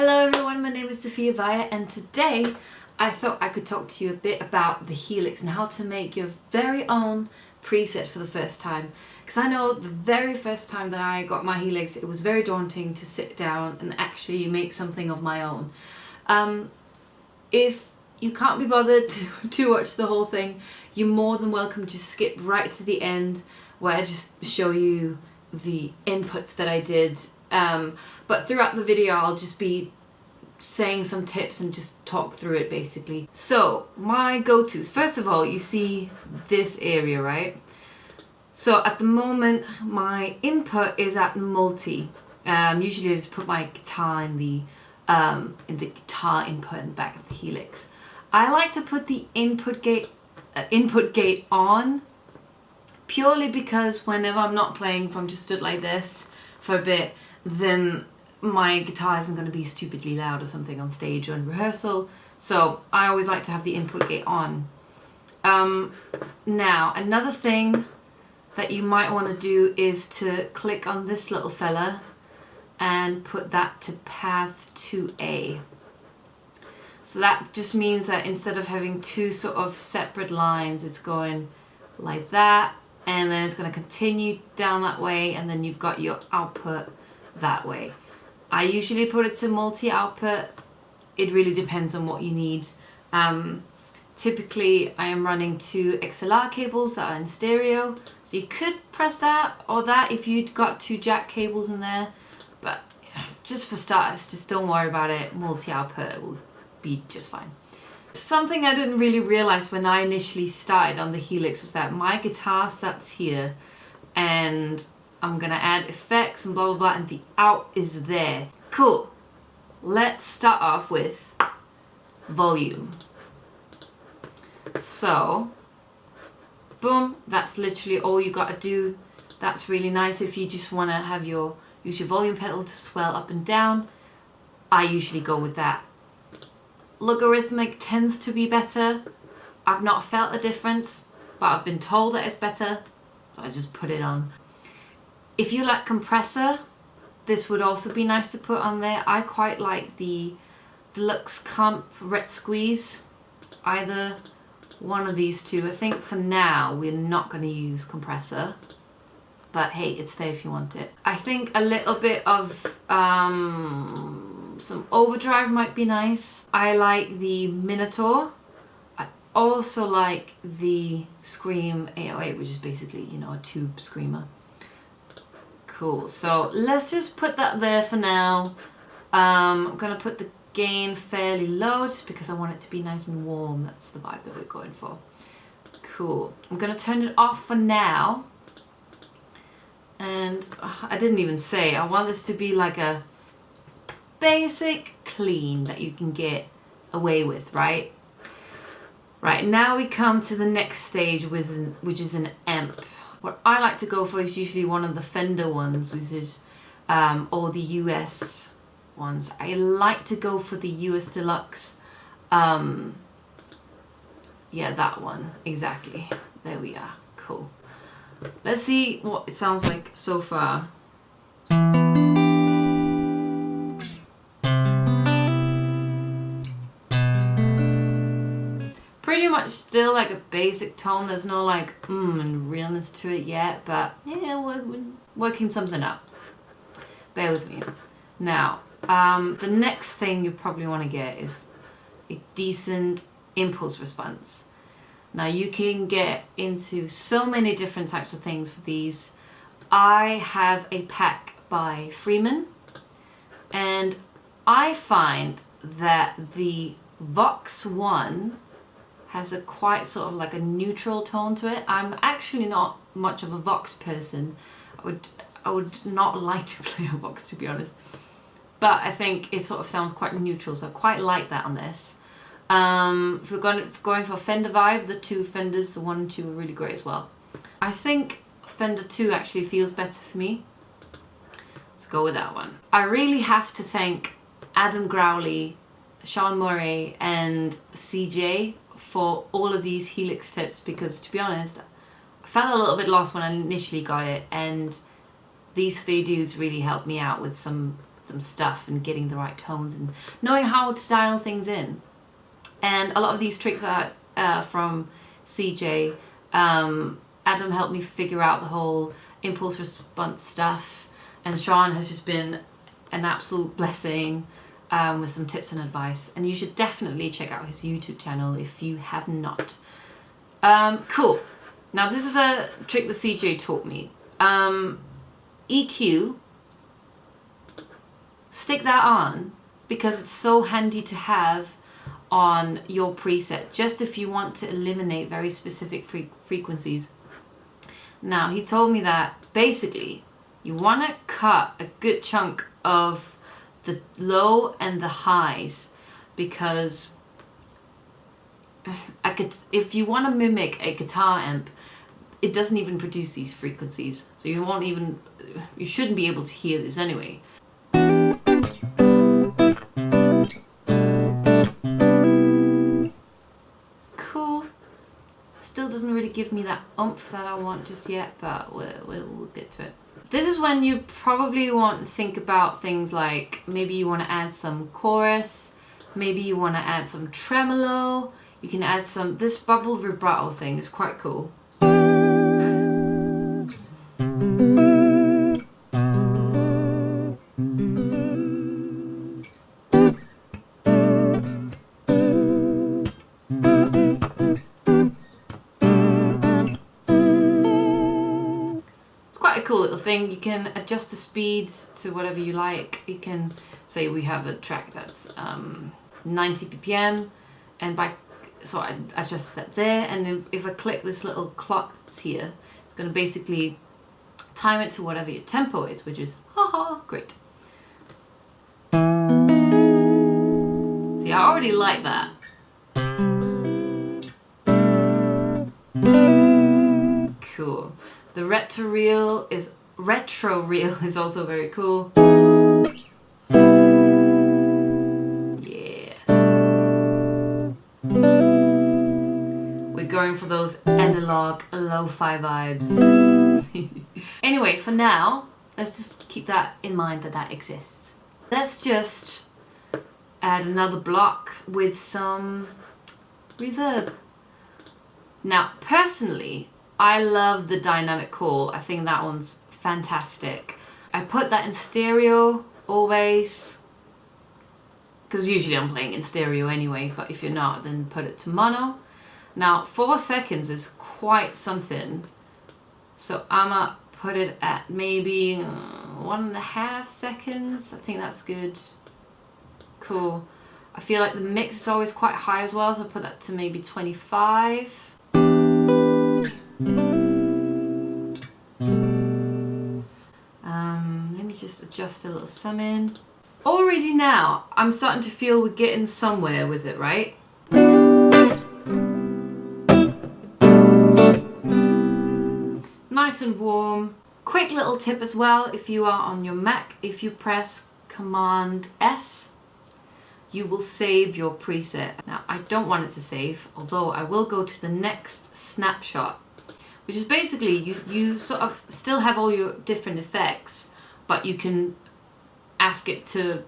Hello everyone, my name is Sofie Veie and today I thought I could talk to you a bit about the Helix and how to make your very own preset for the first time. Because I know the very first time that I got my Helix it was very daunting to sit down and actually make something of my own. If you can't be bothered to watch the whole thing, you're more than welcome to skip right to the end where I just show you the inputs that I did. But throughout the video I'll just be saying some tips and just talk through it basically. So my go-tos, first of all, you see this area, right? So at the moment my input is at multi. Usually I just put my guitar in the guitar input in the back of the Helix. I like to put the input gate on purely because whenever I'm not playing, if I'm just stood like this for a bit, then my guitar isn't going to be stupidly loud or something on stage or in rehearsal. So I always like to have the input gate on. Now another thing that you might want to do is to click on this little fella and put that to path 2A. So that just means that instead of having two sort of separate lines, it's going like that, and then it's going to continue down that way, and then you've got your output that way. I usually put it to multi-output. It really depends on what you need. Typically I am running two XLR cables that are in stereo, so you could press that or that if you'd got two jack cables in there, but just for starters, just don't worry about it. Multi-output will be just fine. Something I didn't really realize when I initially started on the Helix was that my guitar sits here and I'm gonna add effects and blah blah blah, and the out is there. Cool. Let's start off with volume. So, boom, that's literally all you gotta do. That's really nice if you just wanna have use your volume pedal to swell up and down. I usually go with that. Logarithmic tends to be better. I've not felt a difference, but I've been told that it's better, so I just put it on. If you like compressor, this would also be nice to put on there. I quite like the Deluxe Comp Ret Squeeze, either one of these two. I think for now we're not going to use compressor, but hey, it's there if you want it. I think a little bit of some overdrive might be nice. I like the Monneraud. I also like the Scream 808, which is basically, you know, a tube screamer. Cool, so let's just put that there for now. I'm gonna put the gain fairly low just because I want it to be nice and warm. That's the vibe that we're going for. Cool, I'm gonna turn it off for now. And I didn't even say, I want this to be like a basic clean that you can get away with, right? Right, now we come to the next stage, which is an amp. What I like to go for is usually one of the Fender ones, which is, or the US ones. I like to go for the US Deluxe. Yeah, that one, exactly. There we are, cool. Let's see what it sounds like so far. Pretty much still like a basic tone. There's no like and realness to it yet, but yeah, we're working something out. Bear with me. Now, the next thing you probably want to get is a decent impulse response. Now you can get into so many different types of things for these. I have a pack by Freeman, and I find that the Vox 1 has a quite sort of like a neutral tone to it. I'm actually not much of a Vox person. I would not like to play a Vox, to be honest. But I think it sort of sounds quite neutral, so I quite like that on this. If we're going for Fender vibe, the two Fenders, the 1 and 2 are really great as well. I think Fender 2 actually feels better for me. Let's go with that one. I really have to thank Adam Growley, Seán Murray and CJ for all of these Helix tips, because to be honest, I felt a little bit lost when I initially got it, and these three dudes really helped me out with some rhythm stuff and getting the right tones and knowing how to dial things in. And a lot of these tricks are from CJ. Adam helped me figure out the whole impulse response stuff, and Sean has just been an absolute blessing with some tips and advice, and you should definitely check out his YouTube channel if you have not. Cool. Now this is a trick that CJ taught me. EQ, stick that on because it's so handy to have on your preset, just if you want to eliminate very specific frequencies. Now he's told me that basically you want to cut a good chunk of the low and the highs, because if you want to mimic a guitar amp, it doesn't even produce these frequencies, so you shouldn't be able to hear this anyway. Cool. Still doesn't really give me that oomph that I want just yet, but we'll get to it. This is when you probably want to think about things like maybe you want to add some chorus, maybe you want to add some tremolo, you can add some, this bubble vibrato thing is quite cool. A cool little thing. You can adjust the speed to whatever you like. You can say we have a track that's 90 ppm, and so I adjust that there, and then if I click this little clock that's here, it's going to basically time it to whatever your tempo is, which is great. See, I already like that. Cool. The retro reel is also very cool. Yeah. We're going for those analog lo-fi vibes. Anyway, for now, let's just keep that in mind that exists. Let's just add another block with some reverb. Now, personally, I love the dynamic call. I think that one's fantastic. I put that in stereo always, because usually I'm playing in stereo anyway, but if you're not, then put it to mono. Now 4 seconds is quite something, so I'ma put it at maybe 1.5 seconds. I think that's good. Cool. I feel like the mix is always quite high as well, so I put that to maybe 25. Let me just adjust a little sum in. Already now, I'm starting to feel we're getting somewhere with it, right? Nice and warm. Quick little tip as well, if you are on your Mac, if you press Command S, you will save your preset. Now, I don't want it to save, although I will go to the next snapshot, which is basically you sort of still have all your different effects, but you can ask it to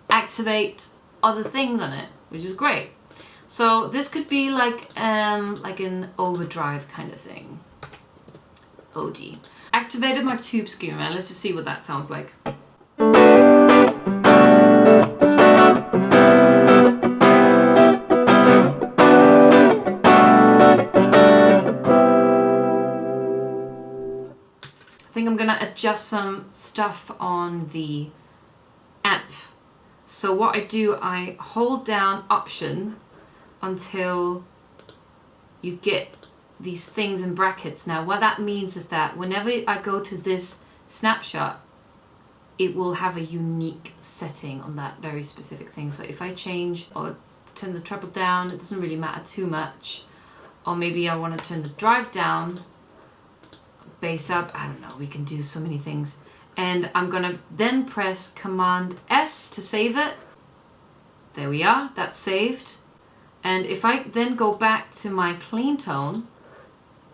activate other things on it, which is great. So this could be like an overdrive kind of thing. OD. Activated my tube screamer. Let's just see what that sounds like. I think I'm gonna adjust some stuff on the amp. So what I do, I hold down Option until you get these things in brackets. Now what that means is that whenever I go to this snapshot, it will have a unique setting on that very specific thing. So if I change or turn the treble down, it doesn't really matter too much. Or maybe I want to turn the drive down, bass up, I don't know, we can do so many things. And I'm gonna then press Command S to save it. There we are, that's saved. And if I then go back to my clean tone,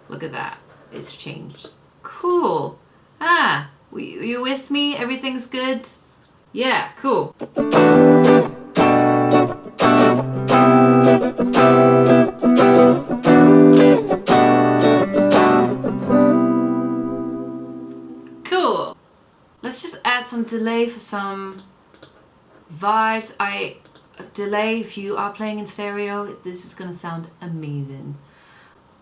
look at that, it's changed. Cool. You with me? Everything's good? Yeah, cool. Cool. Let's just add some delay for some vibes. Delay, if you are playing in stereo, this is gonna sound amazing.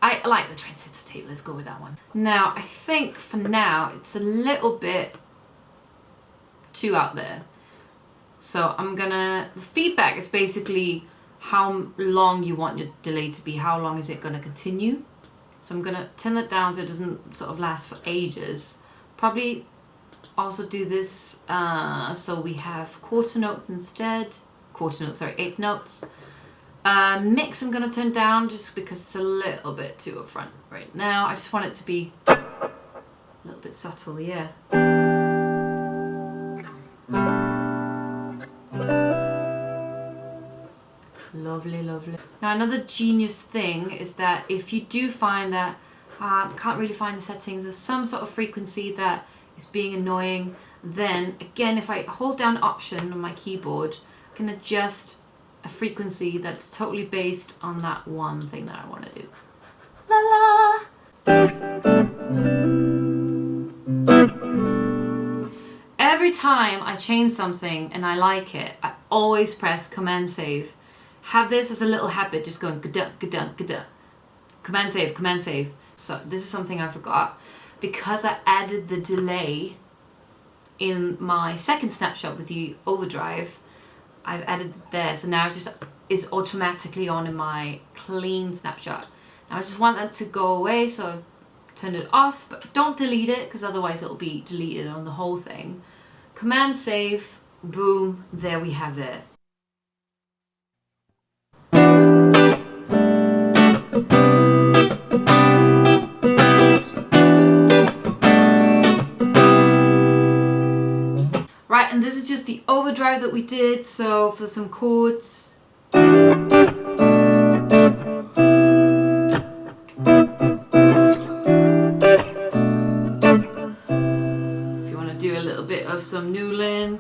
I like the transistor. Let's go with that one. Now, I think for now, it's a little bit too out there. So the feedback is basically how long you want your delay to be. How long is it gonna continue? So I'm gonna turn that down so it doesn't sort of last for ages. Probably also do this so we have quarter notes instead. Eighth notes. Mix I'm gonna turn down just because it's a little bit too upfront right now. I just want it to be a little bit subtle, yeah. Lovely, lovely. Now another genius thing is that if you do find that can't really find the settings, there's some sort of frequency that is being annoying, then again, if I hold down Option on my keyboard, I can adjust a frequency that's totally based on that one thing that I want to do. La la! Every time I change something and I like it, I always press Command Save. Have this as a little habit, just going ga-da, ga-da, ga-da. Command Save, Command Save. So this is something I forgot. Because I added the delay in my second snapshot with the overdrive, I've added it there, so now it just is automatically on in my clean snapshot. Now I just want that to go away, so I've turned it off, but don't delete it because otherwise it'll be deleted on the whole thing. Command Save, boom, there we have it. Right, and this is just the overdrive that we did, so for some chords. If you want to do a little bit of some Newlin.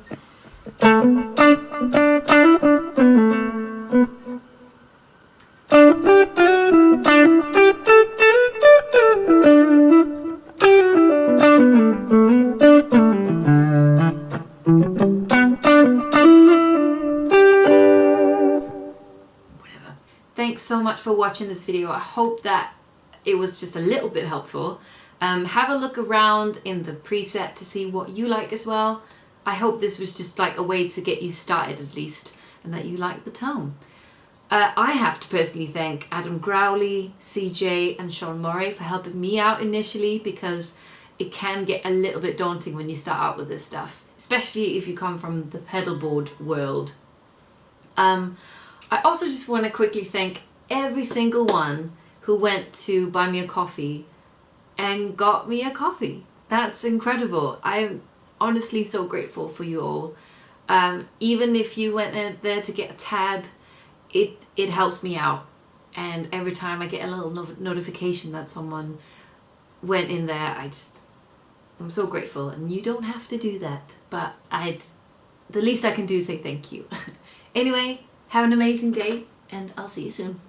Thanks so much for watching this video. I hope that it was just a little bit helpful. Have a look around in the preset to see what you like as well. I hope this was just like a way to get you started at least, and that you like the tone. I have to personally thank Adam Growley, CJ and Seán Murray for helping me out initially, because it can get a little bit daunting when you start out with this stuff, especially if you come from the pedalboard world. I also just want to quickly thank every single one who went to buy me a coffee and got me a coffee. That's incredible. I'm honestly so grateful for you all. Even if you went there to get a tab, it helps me out. And every time I get a little notification that someone went in there, I'm so grateful. And you don't have to do that, but the least I can do is say thank you. Anyway, have an amazing day, and I'll see you soon.